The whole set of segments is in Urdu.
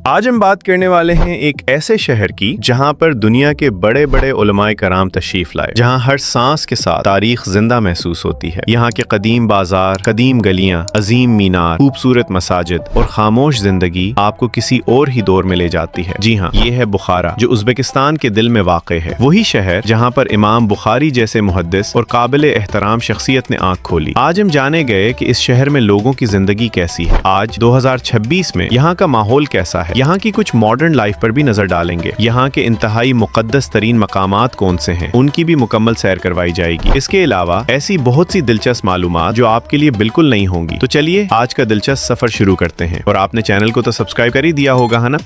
آج ہم بات کرنے والے ہیں ایک ایسے شہر کی جہاں پر دنیا کے بڑے بڑے علماء کرام تشریف لائے، جہاں ہر سانس کے ساتھ تاریخ زندہ محسوس ہوتی ہے۔ یہاں کے قدیم بازار، قدیم گلیاں، عظیم مینار، خوبصورت مساجد اور خاموش زندگی آپ کو کسی اور ہی دور میں لے جاتی ہے۔ جی ہاں، یہ ہے بخارا، جو ازبکستان کے دل میں واقع ہے۔ وہی شہر جہاں پر امام بخاری جیسے محدث اور قابل احترام شخصیت نے آنکھ کھولی۔ آج ہم جانے گئے کہ اس شہر میں لوگوں کی زندگی کیسی ہے، آج 2026 میں یہاں کا ماحول کیسا ہے، یہاں کی کچھ ماڈرن لائف پر بھی نظر ڈالیں گے۔ یہاں کے انتہائی مقدس ترین مقامات کون سے ہیں، ان کی بھی مکمل سیر کروائی جائے گی۔ اس کے علاوہ ایسی بہت سی دلچسپ معلومات جو آپ کے لیے بالکل نہیں ہوں گی۔ تو چلیے آج کا دلچسپ سفر شروع کرتے ہیں، اور آپ نے چینل کو تو سبسکرائب کر ہی دیا ہوگا ہے نا۔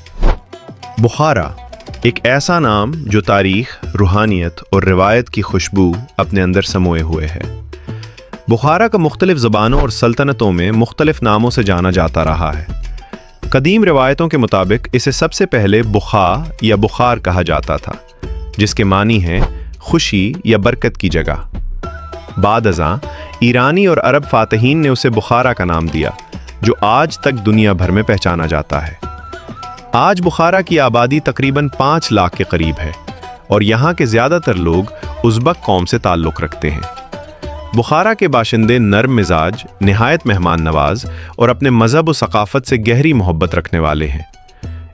بخارا ایک ایسا نام جو تاریخ، روحانیت اور روایت کی خوشبو اپنے اندر سموئے ہوئے ہے۔ بخارا کا مختلف زبانوں اور سلطنتوں میں مختلف ناموں سے جانا جاتا رہا ہے۔ قدیم روایتوں کے مطابق اسے سب سے پہلے بخا یا بخار کہا جاتا تھا، جس کے معنی ہے خوشی یا برکت کی جگہ۔ بعد ازاں ایرانی اور عرب فاتحین نے اسے بخارا کا نام دیا، جو آج تک دنیا بھر میں پہچانا جاتا ہے۔ آج بخارا کی آبادی تقریباً 5 لاکھ کے قریب ہے، اور یہاں کے زیادہ تر لوگ ازبک قوم سے تعلق رکھتے ہیں۔ بخارا کے باشندے نرم مزاج، نہایت مہمان نواز اور اپنے مذہب و ثقافت سے گہری محبت رکھنے والے ہیں۔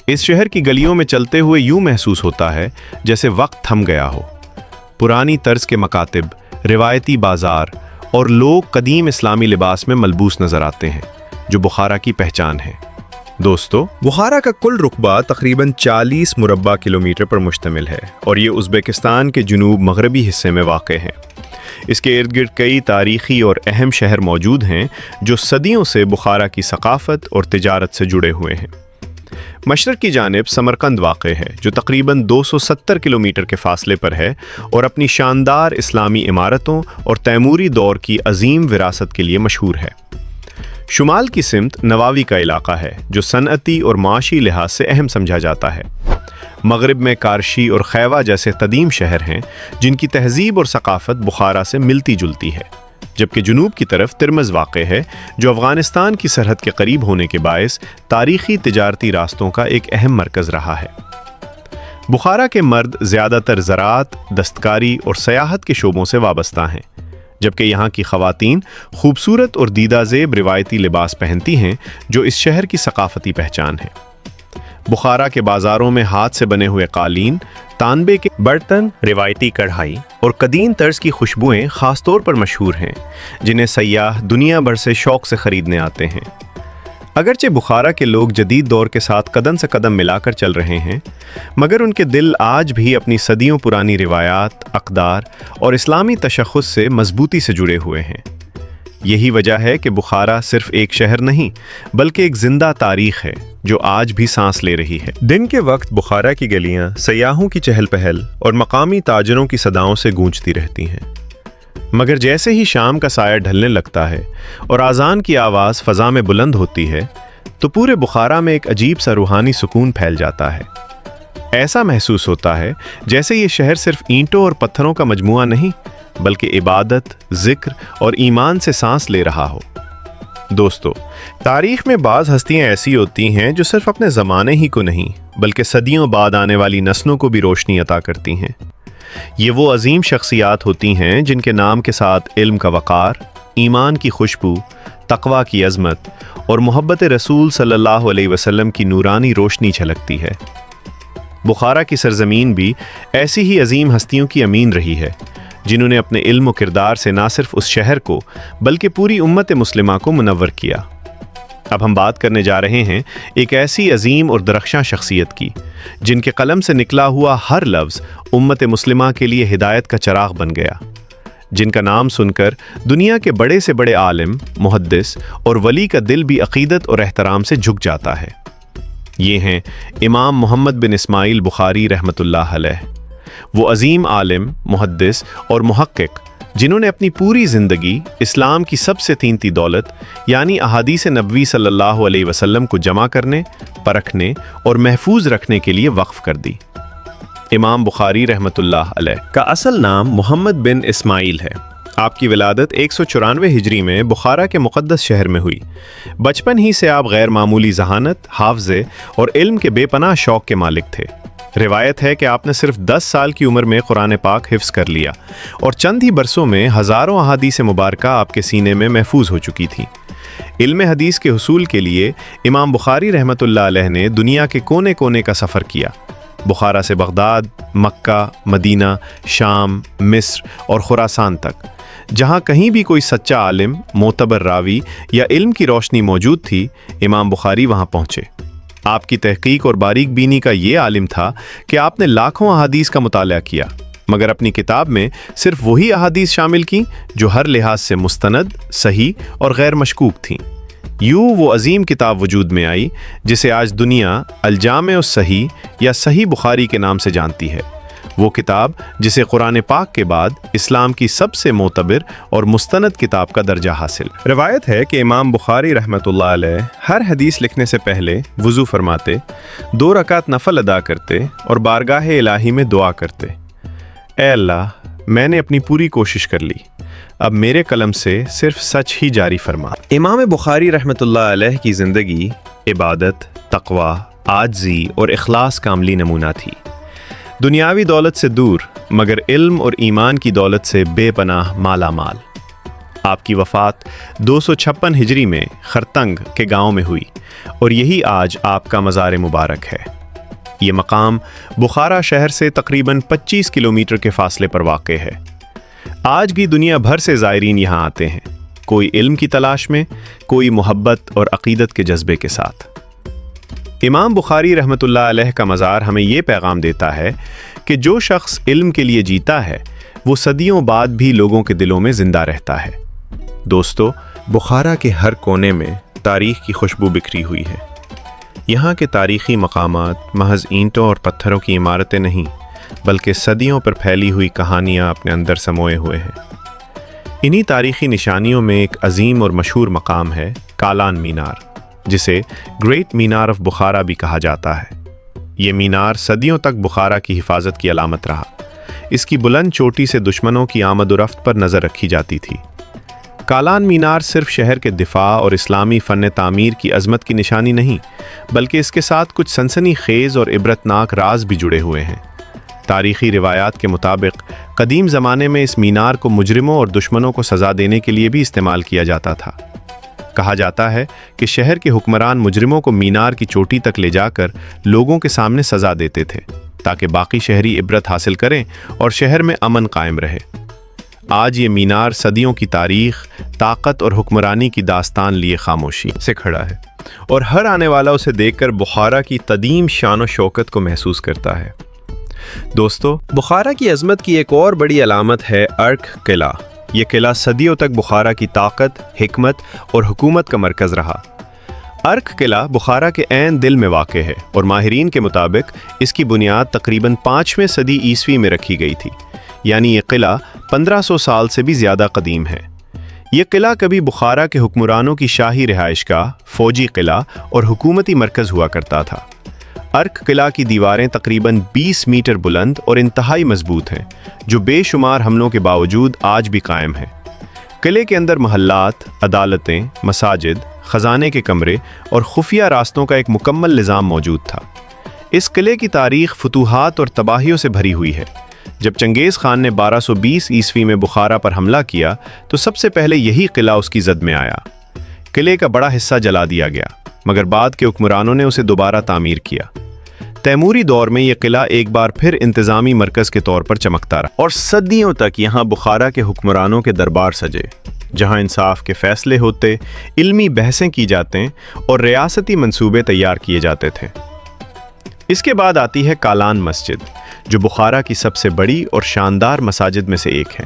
اس شہر کی گلیوں میں چلتے ہوئے یوں محسوس ہوتا ہے جیسے وقت تھم گیا ہو۔ پرانی طرز کے مکاتب، روایتی بازار اور لوگ قدیم اسلامی لباس میں ملبوس نظر آتے ہیں، جو بخارا کی پہچان ہے۔ دوستو، بخارا کا کل رقبہ تقریباً 40 مربع کلومیٹر پر مشتمل ہے، اور یہ ازبکستان کے جنوب مغربی حصے میں واقع ہے۔ اس کے ارد گرد کئی تاریخی اور اہم شہر موجود ہیں جو صدیوں سے بخارا کی ثقافت اور تجارت سے جڑے ہوئے ہیں۔ مشرق کی جانب سمرقند واقع ہے، جو تقریباً 270 کلومیٹر کے فاصلے پر ہے اور اپنی شاندار اسلامی عمارتوں اور تیموری دور کی عظیم وراثت کے لیے مشہور ہے۔ شمال کی سمت نواوی کا علاقہ ہے، جو صنعتی اور معاشی لحاظ سے اہم سمجھا جاتا ہے۔ مغرب میں کارشی اور خیوا جیسے قدیم شہر ہیں جن کی تہذیب اور ثقافت بخارا سے ملتی جلتی ہے، جبکہ جنوب کی طرف ترمز واقع ہے، جو افغانستان کی سرحد کے قریب ہونے کے باعث تاریخی تجارتی راستوں کا ایک اہم مرکز رہا ہے۔ بخارا کے مرد زیادہ تر زراعت، دستکاری اور سیاحت کے شعبوں سے وابستہ ہیں، جبکہ یہاں کی خواتین خوبصورت اور دیدہ زیب روایتی لباس پہنتی ہیں، جو اس شہر کی ثقافتی پہچان ہے۔ بخارا کے بازاروں میں ہاتھ سے بنے ہوئے قالین، تانبے کے برتن، روایتی کڑھائی اور قدیم طرز کی خوشبوئیں خاص طور پر مشہور ہیں، جنہیں سیاح دنیا بھر سے شوق سے خریدنے آتے ہیں۔ اگرچہ بخارا کے لوگ جدید دور کے ساتھ قدم سے قدم ملا کر چل رہے ہیں، مگر ان کے دل آج بھی اپنی صدیوں پرانی روایات، اقدار اور اسلامی تشخص سے مضبوطی سے جڑے ہوئے ہیں۔ یہی وجہ ہے کہ بخارا صرف ایک شہر نہیں، بلکہ ایک زندہ تاریخ ہے جو آج بھی سانس لے رہی ہے۔ دن کے وقت بخارا کی گلیاں سیاحوں کی چہل پہل اور مقامی تاجروں کی صداؤں سے گونجتی رہتی ہیں، مگر جیسے ہی شام کا سایہ ڈھلنے لگتا ہے اور اذان کی آواز فضا میں بلند ہوتی ہے، تو پورے بخارا میں ایک عجیب سا روحانی سکون پھیل جاتا ہے۔ ایسا محسوس ہوتا ہے جیسے یہ شہر صرف اینٹوں اور پتھروں کا مجموعہ نہیں، بلکہ عبادت، ذکر اور ایمان سے سانس لے رہا ہو۔ دوستو، تاریخ میں بعض ہستیاں ایسی ہوتی ہیں جو صرف اپنے زمانے ہی کو نہیں، بلکہ صدیوں بعد آنے والی نسلوں کو بھی روشنی عطا کرتی ہیں۔ یہ وہ عظیم شخصیات ہوتی ہیں جن کے نام کے ساتھ علم کا وقار، ایمان کی خوشبو، تقویٰ کی عظمت اور محبت رسول صلی اللہ علیہ وسلم کی نورانی روشنی جھلکتی ہے۔ بخارا کی سرزمین بھی ایسی ہی عظیم ہستیوں کی امین رہی ہے، جنہوں نے اپنے علم و کردار سے نہ صرف اس شہر کو بلکہ پوری امت مسلمہ کو منور کیا۔ اب ہم بات کرنے جا رہے ہیں ایک ایسی عظیم اور درخشاں شخصیت کی، جن کے قلم سے نکلا ہوا ہر لفظ امت مسلمہ کے لیے ہدایت کا چراغ بن گیا، جن کا نام سن کر دنیا کے بڑے سے بڑے عالم، محدث اور ولی کا دل بھی عقیدت اور احترام سے جھک جاتا ہے۔ یہ ہیں امام محمد بن اسماعیل بخاری رحمۃ اللہ علیہ، وہ عظیم عالم، محدث اور محقق جنہوں نے اپنی پوری زندگی اسلام کی سب سے قیمتی دولت یعنی احادیث نبوی صلی اللہ علیہ وسلم کو جمع کرنے، پرکھنے اور محفوظ رکھنے کے لیے وقف کر دی۔ امام بخاری رحمۃ اللہ علیہ کا اصل نام محمد بن اسماعیل ہے، آپ کی ولادت 194 ہجری میں بخارا کے مقدس شہر میں ہوئی۔ بچپن ہی سے آپ غیر معمولی ذہانت، حافظے اور علم کے بے پناہ شوق کے مالک تھے۔ روایت ہے کہ آپ نے صرف 10 سال کی عمر میں قرآن پاک حفظ کر لیا اور چند ہی برسوں میں ہزاروں احادیث مبارکہ آپ کے سینے میں محفوظ ہو چکی تھیں۔ علم حدیث کے حصول کے لیے امام بخاری رحمۃ اللہ علیہ نے دنیا کے کونے کونے کا سفر کیا۔ بخارا سے بغداد، مکہ، مدینہ، شام، مصر اور خراسان تک، جہاں کہیں بھی کوئی سچا عالم، معتبر راوی یا علم کی روشنی موجود تھی، امام بخاری وہاں پہنچے۔ آپ کی تحقیق اور باریک بینی کا یہ عالم تھا کہ آپ نے لاکھوں احادیث کا مطالعہ کیا، مگر اپنی کتاب میں صرف وہی احادیث شامل کیں جو ہر لحاظ سے مستند، صحیح اور غیر مشکوک تھیں۔ یوں وہ عظیم کتاب وجود میں آئی جسے آج دنیا الجامع الصحیح یا صحیح بخاری کے نام سے جانتی ہے۔ وہ کتاب جسے قرآن پاک کے بعد اسلام کی سب سے معتبر اور مستند کتاب کا درجہ حاصل۔ روایت ہے کہ امام بخاری رحمۃ اللہ علیہ ہر حدیث لکھنے سے پہلے وضو فرماتے، 2 رکعت نفل ادا کرتے اور بارگاہ الہی میں دعا کرتے، اے اللہ، میں نے اپنی پوری کوشش کر لی، اب میرے قلم سے صرف سچ ہی جاری فرما۔ امام بخاری رحمۃ اللہ علیہ کی زندگی عبادت، تقوی، عاجزی اور اخلاص کا عملی نمونہ تھی۔ دنیاوی دولت سے دور مگر علم اور ایمان کی دولت سے بے پناہ مالا مال۔ آپ کی وفات 256 ہجری میں خرتنگ کے گاؤں میں ہوئی اور یہی آج آپ کا مزار مبارک ہے۔ یہ مقام بخارا شہر سے تقریباً 25 کلومیٹر کے فاصلے پر واقع ہے۔ آج بھی دنیا بھر سے زائرین یہاں آتے ہیں، کوئی علم کی تلاش میں، کوئی محبت اور عقیدت کے جذبے کے ساتھ۔ امام بخاری رحمۃ اللہ علیہ کا مزار ہمیں یہ پیغام دیتا ہے کہ جو شخص علم کے لیے جیتا ہے وہ صدیوں بعد بھی لوگوں کے دلوں میں زندہ رہتا ہے۔ دوستو، بخارا کے ہر کونے میں تاریخ کی خوشبو بکھری ہوئی ہے۔ یہاں کے تاریخی مقامات محض اینٹوں اور پتھروں کی عمارتیں نہیں، بلکہ صدیوں پر پھیلی ہوئی کہانیاں اپنے اندر سموئے ہوئے ہیں۔ انہی تاریخی نشانیوں میں ایک عظیم اور مشہور مقام ہے کالان مینار، جسے گریٹ مینار آف بخارا بھی کہا جاتا ہے۔ یہ مینار صدیوں تک بخارا کی حفاظت کی علامت رہا۔ اس کی بلند چوٹی سے دشمنوں کی آمد و رفت پر نظر رکھی جاتی تھی۔ کالان مینار صرف شہر کے دفاع اور اسلامی فن تعمیر کی عظمت کی نشانی نہیں، بلکہ اس کے ساتھ کچھ سنسنی خیز اور عبرتناک راز بھی جڑے ہوئے ہیں۔ تاریخی روایات کے مطابق قدیم زمانے میں اس مینار کو مجرموں اور دشمنوں کو سزا دینے کے لیے بھی استعمال کیا جاتا تھا۔ کہا جاتا ہے کہ شہر کے حکمران مجرموں کو مینار کی چوٹی تک لے جا کر لوگوں کے سامنے سزا دیتے تھے تاکہ باقی شہری عبرت حاصل کریں اور شہر میں امن قائم رہے۔ آج یہ مینار صدیوں کی تاریخ، طاقت اور حکمرانی کی داستان لیے خاموشی سے کھڑا ہے، اور ہر آنے والا اسے دیکھ کر بخارا کی قدیم شان و شوکت کو محسوس کرتا ہے۔ دوستو، بخارا کی عظمت کی ایک اور بڑی علامت ہے ارک قلعہ۔ یہ قلعہ صدیوں تک بخارا کی طاقت، حکمت اور حکومت کا مرکز رہا۔ ارک قلعہ بخارا کے عین دل میں واقع ہے اور ماہرین کے مطابق اس کی بنیاد تقریباً 5ویں صدی عیسوی میں رکھی گئی تھی، یعنی یہ قلعہ 1500 سال سے بھی زیادہ قدیم ہے۔ یہ قلعہ کبھی بخارا کے حکمرانوں کی شاہی رہائش گاہ، فوجی قلعہ اور حکومتی مرکز ہوا کرتا تھا۔ ارک قلعہ کی دیواریں تقریباً 20 میٹر بلند اور انتہائی مضبوط ہیں، جو بے شمار حملوں کے باوجود آج بھی قائم ہیں۔ قلعے کے اندر محلات، عدالتیں، مساجد، خزانے کے کمرے اور خفیہ راستوں کا ایک مکمل نظام موجود تھا۔ اس قلعے کی تاریخ فتوحات اور تباہیوں سے بھری ہوئی ہے۔ جب چنگیز خان نے 1220 عیسوی میں بخارا پر حملہ کیا تو سب سے پہلے یہی قلعہ اس کی زد میں آیا۔ قلعے کا بڑا حصہ جلا دیا گیا، مگر بعد کے حکمرانوں نے اسے دوبارہ تعمیر کیا۔ تیموری دور میں یہ قلعہ ایک بار پھر انتظامی مرکز کے طور پر چمکتا رہا اور صدیوں تک یہاں بخارا کے حکمرانوں کے دربار سجے، جہاں انصاف کے فیصلے ہوتے، علمی بحثیں کی جاتے اور ریاستی منصوبے تیار کیے جاتے تھے۔ اس کے بعد آتی ہے کالان مسجد، جو بخارا کی سب سے بڑی اور شاندار مساجد میں سے ایک ہے۔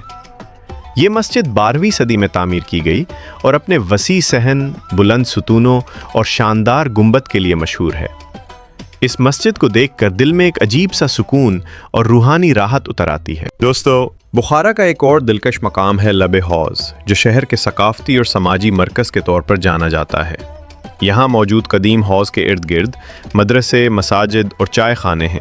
یہ مسجد 12ویں صدی میں تعمیر کی گئی اور اپنے وسیع صحن، بلند ستونوں اور شاندار گنبد کے لیے مشہور ہے۔ اس مسجد کو دیکھ کر دل میں ایک عجیب سا سکون اور روحانی راحت اتر آتی ہے۔ دوستو، بخارا کا ایک اور دلکش مقام ہے لب حوض، جو شہر کے ثقافتی اور سماجی مرکز کے طور پر جانا جاتا ہے۔ یہاں موجود قدیم حوض کے ارد گرد مدرسے، مساجد اور چائے خانے ہیں،